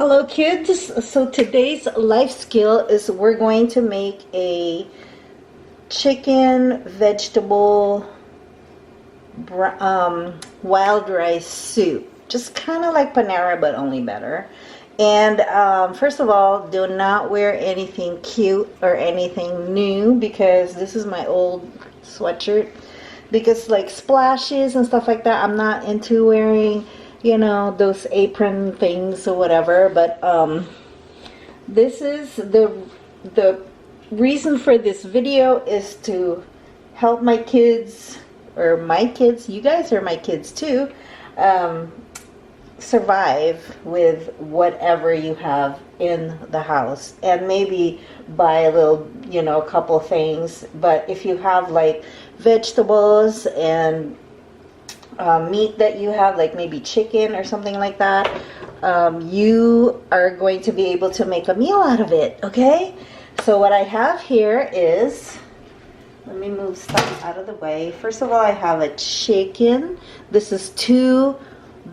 Hello kids, so today's life skill is we're going to make a chicken vegetable wild rice soup, just kind of like Panera but only better. And first of all, do not wear anything cute or anything new because this is my old sweatshirt, because like splashes and stuff like that I'm not into wearing, you know, those apron things or whatever. But this is the reason for this video is to help my kids, or my kids, you guys are my kids too, survive with whatever you have in the house, and maybe buy a little, you know, a couple things. But if you have like vegetables and meat that you have, like maybe chicken or something like that, you are going to be able to make a meal out of it. Okay, so what I have here is, let me move stuff out of the way. First of all, I have a chicken. This is 2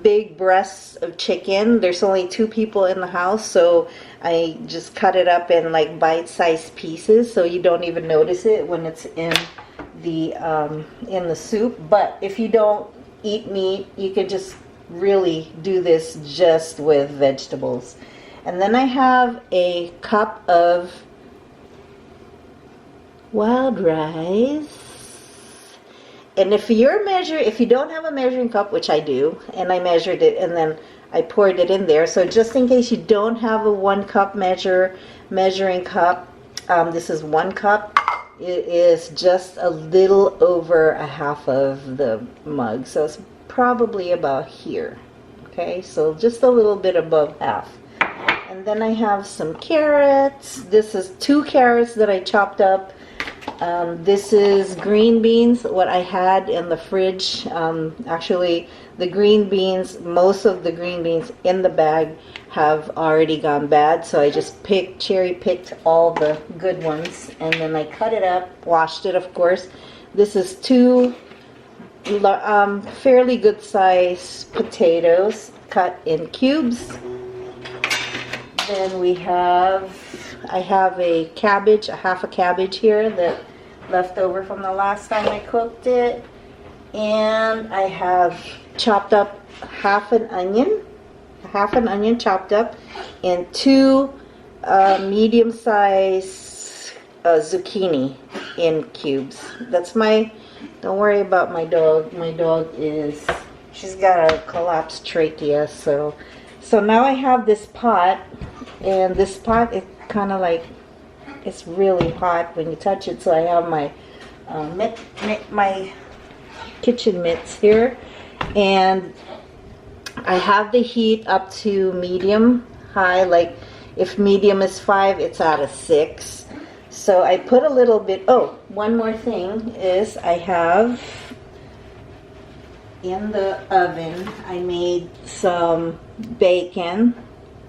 big breasts of chicken. There's only 2 people in the house, so I just cut it up in like bite-sized pieces so you don't even notice it when it's in the soup. But if you don't eat meat, you can just really do this just with vegetables. And then I have a cup of wild rice. And if you don't have a measuring cup, which I do, and I measured it and then I poured it in there, so just in case you don't have a 1 cup measuring cup, this is 1 cup. It is just a little over a half of the mug, so it's probably about here. Okay, so just a little bit above half. And then I have some carrots. This is 2 carrots that I chopped up. This is green beans, what I had in the fridge. Actually, the green beans, most of the green beans in the bag have already gone bad, so I just cherry picked all the good ones, and then I cut it up, washed it of course. This is 2 fairly good size potatoes cut in cubes. Then I have a cabbage, half a cabbage here that left over from the last time I cooked it. And I have chopped up half an onion chopped up, and 2 medium-sized zucchini in cubes. That's don't worry about my dog. My dog she's got a collapsed trachea, so now I have this pot, and this pot is kind of like, it's really hot when you touch it, so I have my my kitchen mitts here, and I have the heat up to medium high. Like if medium is 5, it's at a 6. So I put a little bit. Oh, one more thing is I have in the oven, I made some bacon.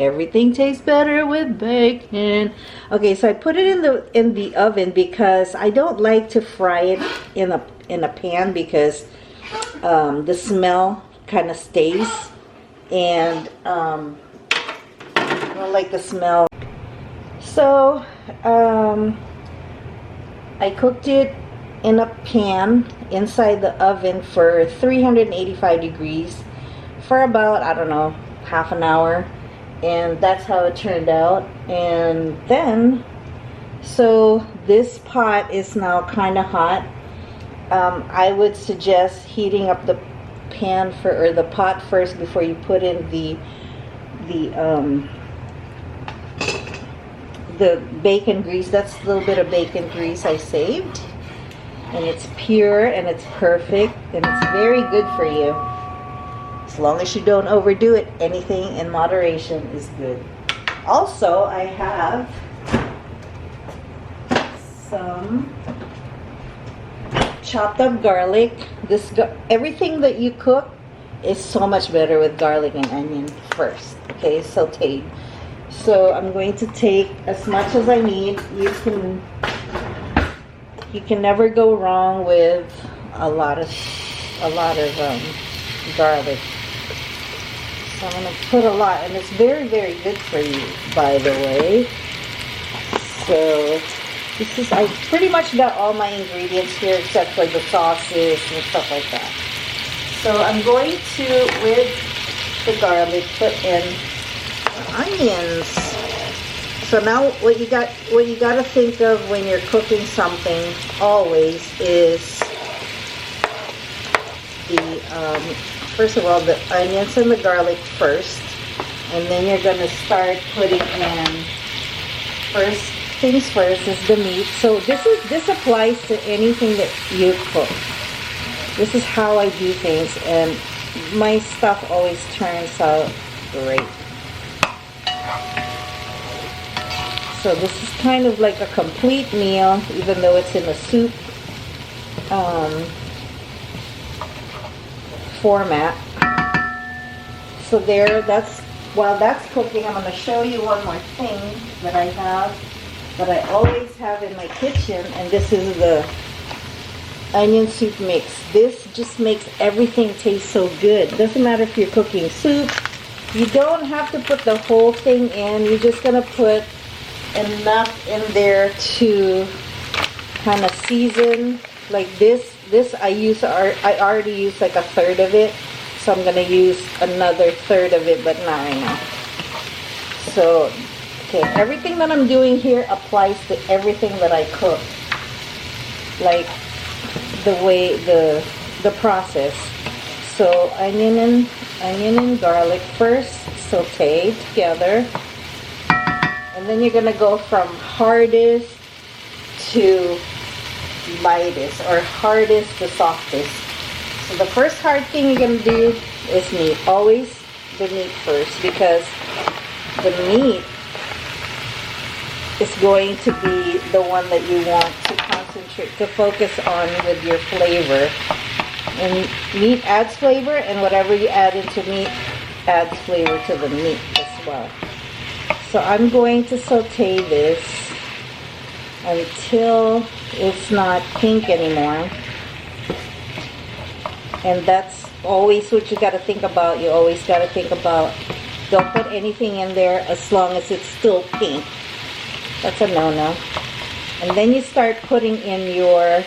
Everything tastes better with bacon. Okay, so I put it in the oven because I don't like to fry it in a pan, because the smell kind of stays, and I don't like the smell. So I cooked it in a pan inside the oven for 385 degrees for about, I don't know, half an hour. And that's how it turned out. And then, so this pot is now kind of hot. I would suggest heating up the pan or the pot first before you put in the bacon grease. That's a little bit of bacon grease I saved, and it's pure and it's perfect and it's very good for you. As long as you don't overdo it, anything in moderation is good. Also, I have some chopped up garlic. Everything that you cook is so much better with garlic and onion first. Okay, sauteed. So I'm going to take as much as I need. You can never go wrong with a lot of garlic. So I'm going to put a lot, and it's very, very good for you, by the way. So this is, I pretty much got all my ingredients here except for the sauces and stuff like that. So I'm going to, with the garlic, put in onions. So now what you got to think of when you're cooking something always is the first of all, the onions and the garlic first, and then you're going to start putting in, first things first is the meat. So this applies to anything that you cook. This is how I do things, and my stuff always turns out great. So this is kind of like a complete meal, even though it's in a soup format. So there, while that's cooking, I'm going to show you one more thing that I have, that I always have in my kitchen, and this is the onion soup mix. This just makes everything taste so good. Doesn't matter if you're cooking soup. You don't have to put the whole thing in. You're just going to put enough in there to kind of season. Like this I already used like a third of it, so I'm gonna use another third of it, but not right now. So okay, everything that I'm doing here applies to everything that I cook, like the way the process. So onion and garlic first, saute together, and then you're gonna go from hardest to lightest, or hardest to softest. So the first hard thing you're going to do is meat. Always the meat first, because the meat is going to be the one that you want to concentrate, to focus on with your flavor. And meat adds flavor, and whatever you add into meat adds flavor to the meat as well. So I'm going to saute this until it's not pink anymore. And that's always what you got to think about. You always got to think about, don't put anything in there as long as it's still pink. That's a no-no. And then you start putting in your,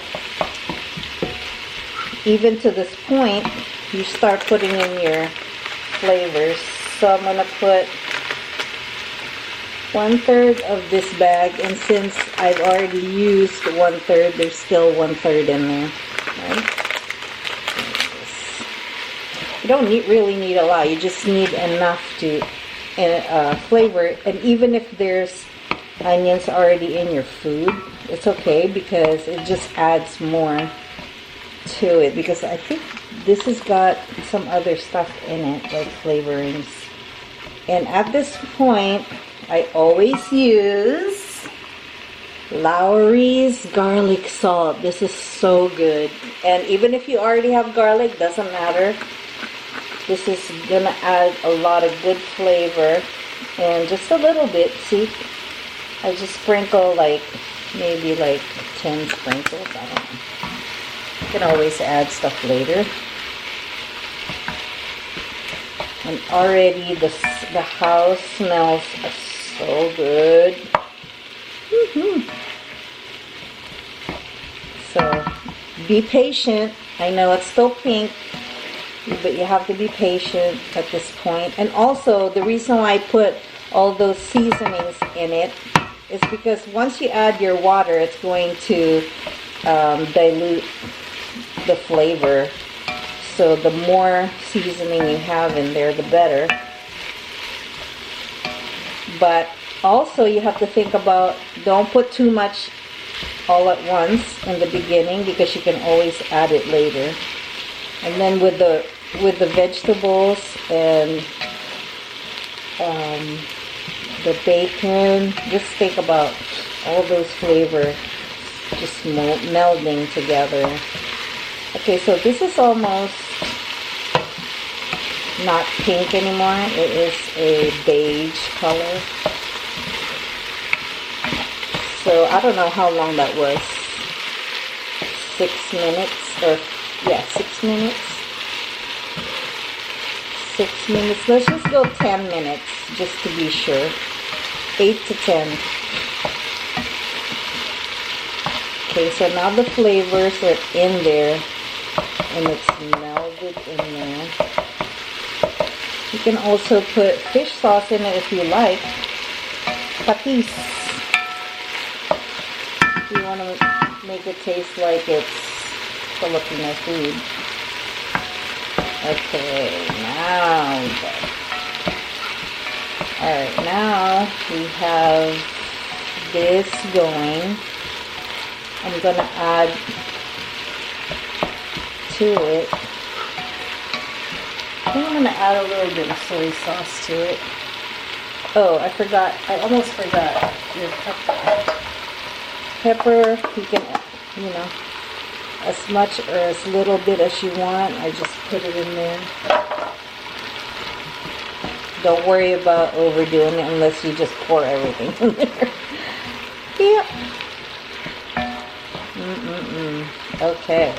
even to this point, you start putting in your flavors. So I'm going to put 1/3 of this bag, and since I've already used 1/3, there's still 1/3 in there. Right? You don't really need a lot. You just need enough to flavor. And even if there's onions already in your food, it's okay, because it just adds more to it. Because I think this has got some other stuff in it, like flavorings. And at this point, I always use Lawry's garlic salt. This is so good. And even if you already have garlic, doesn't matter. This is gonna add a lot of good flavor, and just a little bit. See, I just sprinkle like maybe like 10 sprinkles. I don't know. You can always add stuff later. And already the house smells so good. So be patient. I know it's still pink, but you have to be patient at this point. And also, the reason why I put all those seasonings in it is because once you add your water, it's going to dilute the flavor. So the more seasoning you have in there, the better. But also you have to think about, don't put too much all at once in the beginning, because you can always add it later. And then with the vegetables and the bacon, just think about all those flavors just melding together. Okay, so this is almost not pink anymore. It is a beige color. So I don't know how long that was. 6 minutes, or yeah, 6 minutes. 6 minutes. Let's just go 10 minutes just to be sure. 8 to 10. Okay, so now the flavors are in there and it's melded in there. You can also put fish sauce in it if you like. Patis. If you want to make it taste like it's Filipino food. Okay, now. Alright, now we have this going. I'm going to add to it. I think I'm going to add a little bit of soy sauce to it. Oh, I forgot. I almost forgot your pepper. Pepper, you can, you know, as much or as little bit as you want. I just put it in there. Don't worry about overdoing it unless you just pour everything in there. Yep. Okay.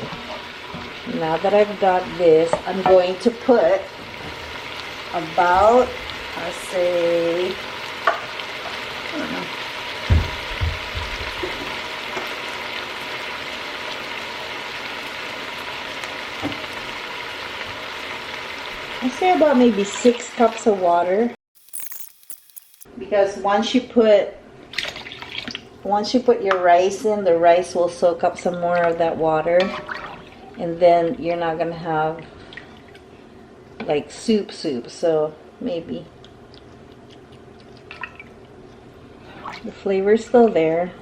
Now that I've got this, I'm going to put about, I'll say, I don't know. I say about maybe 6 cups of water, because once you put your rice in, the rice will soak up some more of that water, and then you're not gonna have like soup. So maybe the flavor's still there.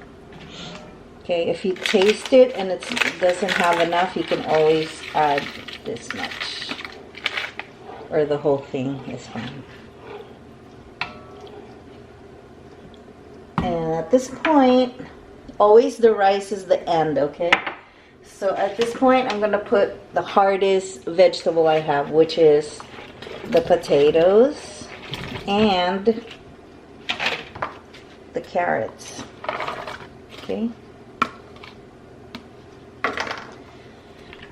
Okay, if you taste it and it doesn't have enough, you can always add this much. Or the whole thing is fine. And at this point, always the rice is the end, okay? So at this point, I'm going to put the hardest vegetable I have, which is the potatoes and the carrots. Okay?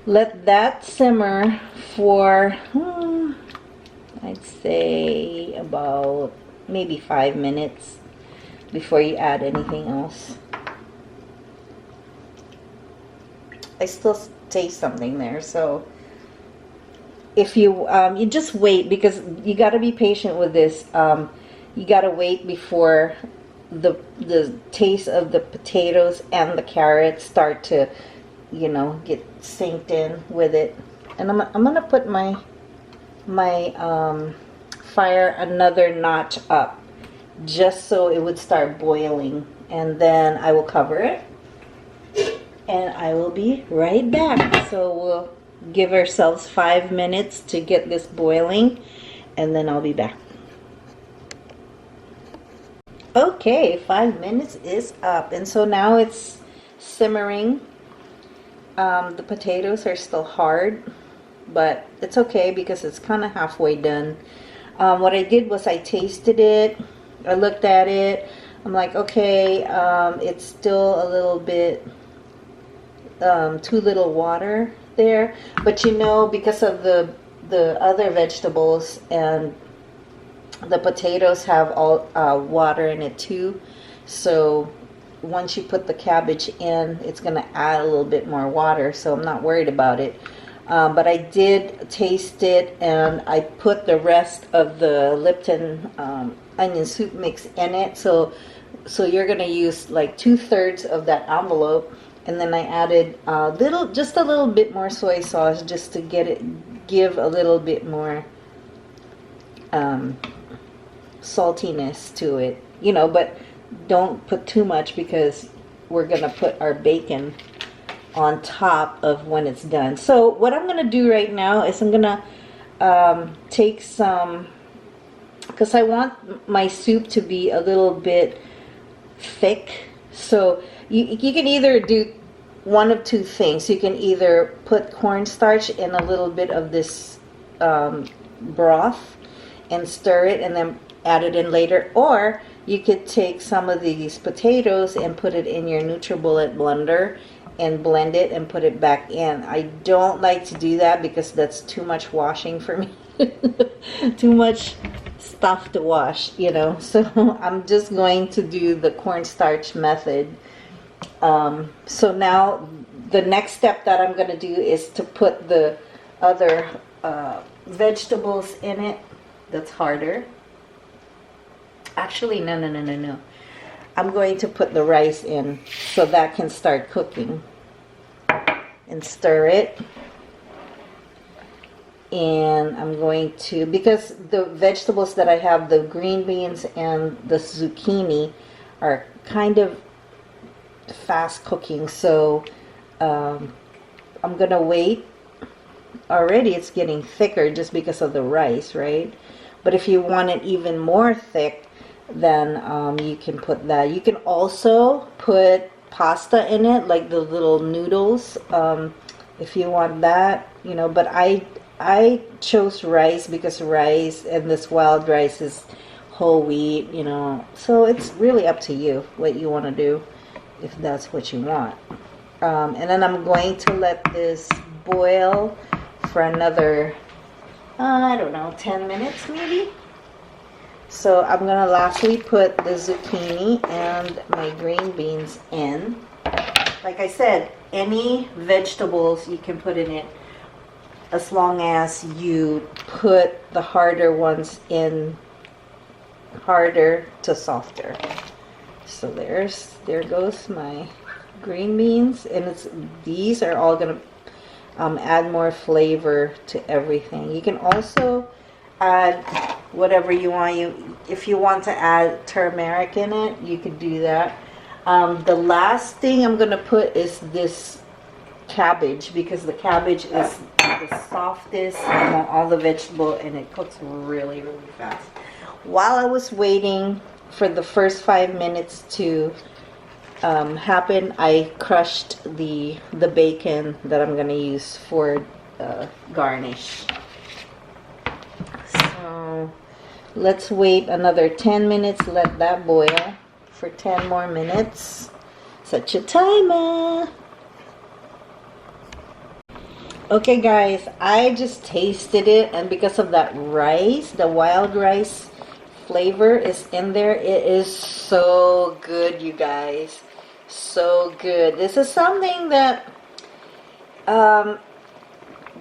Let that simmer for I'd say about maybe 5 minutes before you add anything else. I still taste something there, so if you you just wait, because you got to be patient with this. You got to wait before the taste of the potatoes and the carrots start to, you know, get synced in with it. And I'm gonna put my fire another notch up, just so it would start boiling, and then I will cover it and I will be right back. So we'll give ourselves 5 minutes to get this boiling, and then I'll be back. Okay, 5 minutes is up, and so now it's simmering. The potatoes are still hard, but it's okay because it's kind of halfway done. What I did was I tasted it, I looked at it, I'm like, okay, it's still a little bit too little water there, but you know, because of the other vegetables and the potatoes have all water in it too, so once you put the cabbage in, it's going to add a little bit more water, so I'm not worried about it. But I did taste it, and I put the rest of the Lipton onion soup mix in it. So you're going to use like 2/3 of that envelope, and then I added just a little bit more soy sauce, just to give a little bit more saltiness to it, you know. But don't put too much, because we're going to put our bacon on top of when it's done. So what I'm going to do right now is I'm going to take some, because I want my soup to be a little bit thick. So you can either do one of two things. You can either put cornstarch in a little bit of this broth and stir it and then add it in later, or you could take some of these potatoes and put it in your NutriBullet blender and blend it and put it back in. I don't like to do that because that's too much washing for me. Too much stuff to wash, you know. So I'm just going to do the cornstarch method. So now the next step that I'm going to do is to put the other vegetables in it. That's harder. Actually, no. I'm going to put the rice in so that can start cooking. And stir it. And I'm going to, because the vegetables that I have, the green beans and the zucchini, are kind of fast cooking. So I'm going to wait. Already it's getting thicker just because of the rice, right? But if you want it even more thick, then you can put that. You can also put pasta in it, like the little noodles, if you want that, you know. But I chose rice because rice, and this wild rice, is whole wheat, you know. So it's really up to you what you want to do, if that's what you want. And then I'm going to let this boil for another, I don't know, 10 minutes maybe. So I'm going to lastly put the zucchini and my green beans in. Like I said, any vegetables you can put in it, as long as you put the harder ones in, harder to softer. So there goes my green beans, and these are all going to add more flavor to everything. You can also add whatever you want. If you want to add turmeric in it, you could do that. The last thing I'm going to put is this cabbage, because the cabbage is the softest among all the vegetable, and it cooks really fast. While I was waiting for the first 5 minutes to happen, I crushed the bacon that I'm going to use for garnish. So let's wait another 10 minutes, let that boil for 10 more minutes. Such a timer. Okay guys, I just tasted it, and because of that rice, the wild rice flavor is in there. It is so good, you guys. So good. This is something that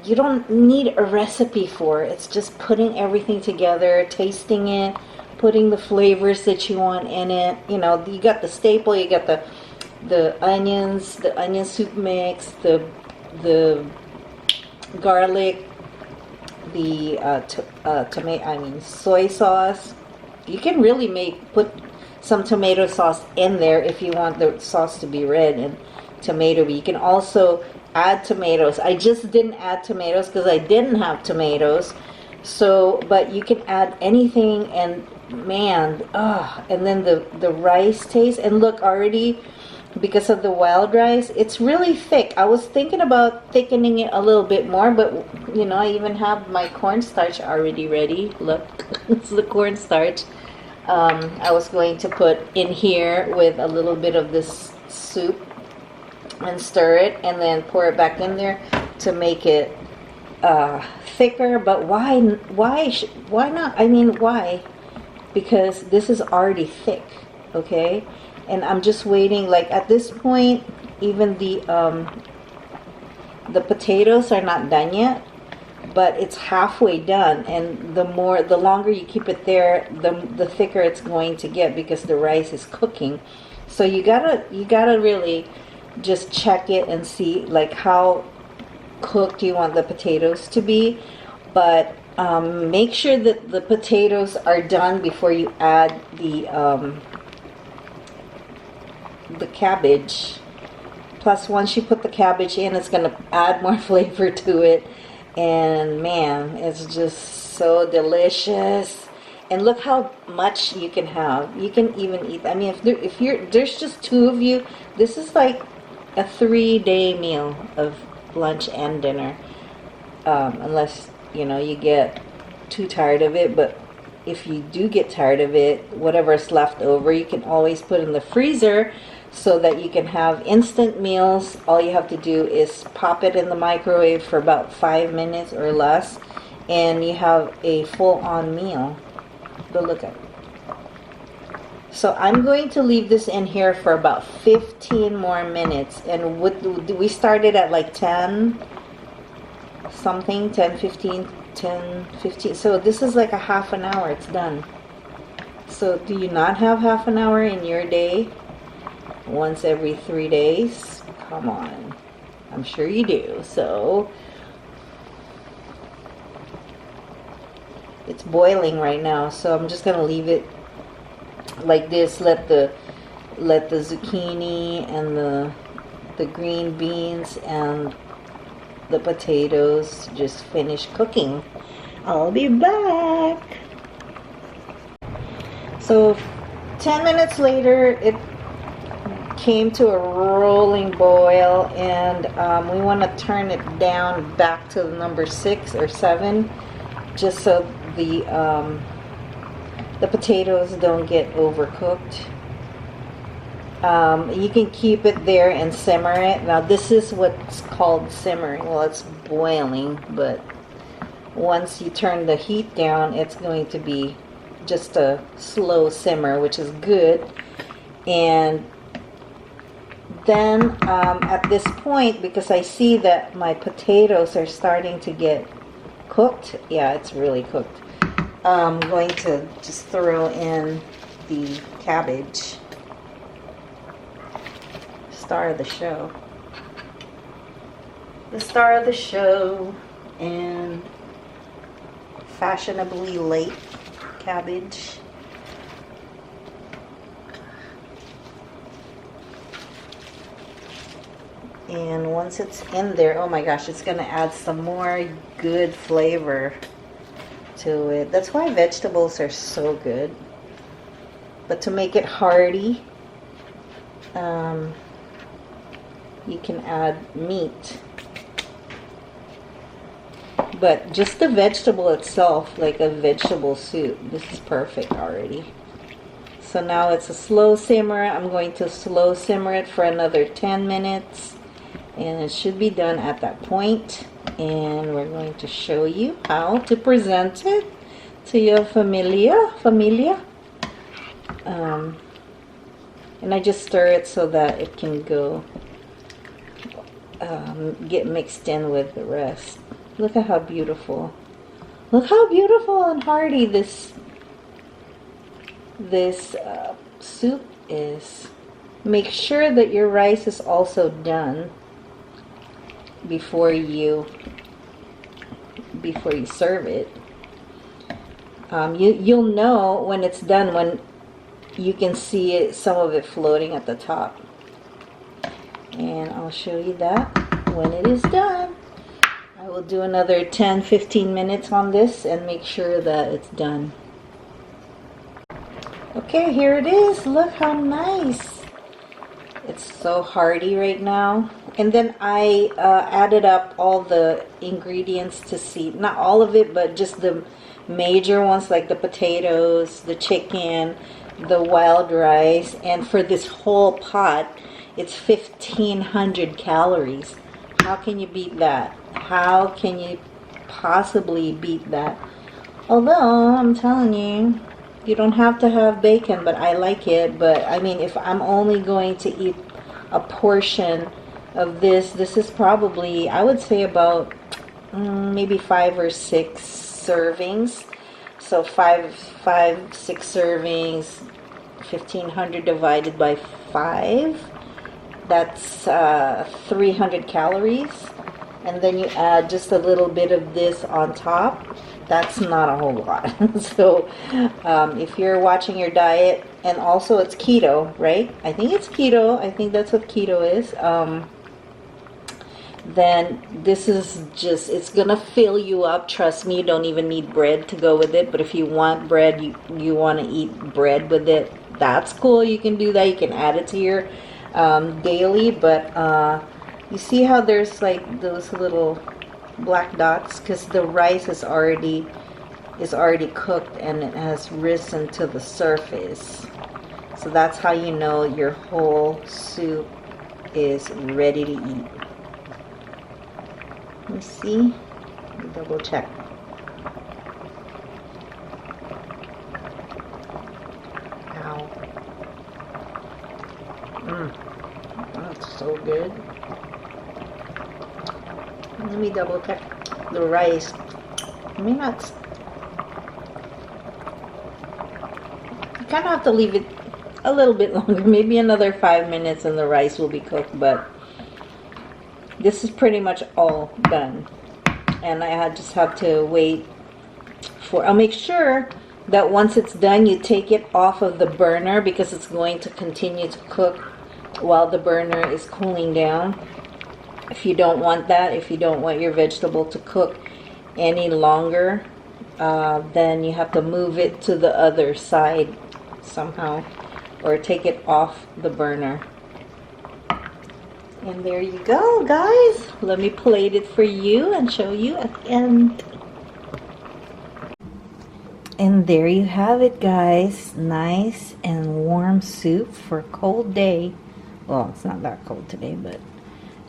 you don't need a recipe for. It's just putting everything together, tasting it, putting the flavors that you want in it. You know, you got the staple, you got the onions, the onion soup mix, the garlic, the soy sauce. You can really put some tomato sauce in there if you want the sauce to be red and tomato. You can also add tomatoes. I just didn't add tomatoes because I didn't have tomatoes. So, but you can add anything, and man, and then the rice taste. And look, already, because of the wild rice, it's really thick. I was thinking about thickening it a little bit more, but you know, I even have my cornstarch already ready. Look, it's the cornstarch. I was going to put in here with a little bit of this soup and stir it, and then pour it back in there to make it thicker. But why not? I mean, why? Because this is already thick, okay? And I'm just waiting. Like at this point, even the potatoes are not done yet, but it's halfway done. And the longer you keep it there, the thicker it's going to get, because the rice is cooking. So you gotta really just check it and see like how cooked you want the potatoes to be. But make sure that the potatoes are done before you add the cabbage. Plus, once you put the cabbage in, it's going to add more flavor to it, and man, it's just so delicious. And look how much you can have. You can even eat, I mean, if there's just two of you, this is like a 3-day meal of lunch and dinner, unless you know you get too tired of it. But if you do get tired of it, whatever's left over, you can always put in the freezer so that you can have instant meals. All you have to do is pop it in the microwave for about 5 minutes or less, and you have a full-on meal. But look at it. So I'm going to leave this in here for about 15 more minutes. And we started at like 10 something, 10, 15, 10, 15. So this is like a half an hour. It's done. So do you not have half an hour in your day? Once every 3 days? Come on. I'm sure you do. So it's boiling right now. So I'm just going to leave it like this. Let the zucchini and the green beans and the potatoes just finish cooking. I'll be back. So 10 minutes later, it came to a rolling boil, and we want to turn it down back to the number 6 or 7, just so the potatoes don't get overcooked. You can keep it there and simmer it. Now this is what's called simmering. Well, it's boiling, but once you turn the heat down, it's going to be just a slow simmer, which is good. And then at this point, because I see that my potatoes are starting to get cooked, yeah, it's really cooked, I'm going to just throw in the cabbage. Star of the show. The star of the show, and fashionably late cabbage. And once it's in there, oh my gosh, it's going to add some more good flavor to it. That's why vegetables are so good. But to make it hearty, you can add meat. But just the vegetable itself, like a vegetable soup, this is perfect already. So now it's a slow simmer. I'm going to slow simmer it for another 10 minutes. And it should be done at that point. And we're going to show you how to present it to your familia. And I just stir it so that it can go get mixed in with the rest. Look at how beautiful. Look how beautiful and hearty this soup is. Make sure that your rice is also done before you serve it. You'll know when it's done when you can see it, some of it floating at the top. And I'll show you that when it is done. I will do another 10-15 minutes on this and make sure that it's done. Okay, here it is. Look how nice. It's so hearty right now. And then I added up all the ingredients to see, not all of it, but just the major ones, like the potatoes, the chicken, the wild rice. And for this whole pot, it's 1,500 calories. How can you beat that? How can you possibly beat that? Although, I'm telling you, you don't have to have bacon, but I like it. But I mean, if I'm only going to eat a portion of this is probably, I would say, about maybe 5 or 6 servings. So 5, 6 servings, 1,500 divided by 5. That's 300 calories. And then you add just a little bit of this on top. That's not a whole lot. So if you're watching your diet, and also it's keto, right? I think it's keto. I think that's what keto is. Then this is just, it's gonna fill you up. Trust me, you don't even need bread to go with it. But if you want bread, you want to eat bread with it, that's cool. You can do that. You can add it to your daily. But you see how there's like those little black dots, because the rice is already cooked and it has risen to the surface. So that's how you know your whole soup is ready to eat. Let me see. Double check. Ow. That's so good. Let me double check the rice. I mean, that's... You kind of have to leave it a little bit longer. Maybe another 5 minutes and the rice will be cooked, but this is pretty much all done. And I just have to wait for... I'll make sure that once it's done, you take it off of the burner because it's going to continue to cook while the burner is cooling down. If you don't want that, if you don't want your vegetable to cook any longer, then you have to move it to the other side somehow, or take it off the burner. And there you go, guys. Let me plate it for you and show you at the end. And there you have it, guys. Nice and warm soup for a cold day. Well, it's not that cold today, but...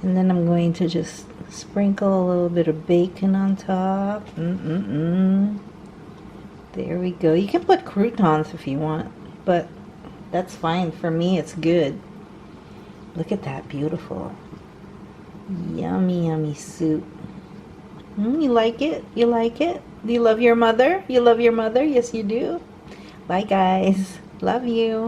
And then I'm going to just sprinkle a little bit of bacon on top. There we go. You can put croutons if you want, but that's fine. For me, it's good. Look at that. Beautiful. Yummy, yummy soup. You like it? You like it? Do you love your mother? You love your mother? Yes, you do. Bye, guys. Love you.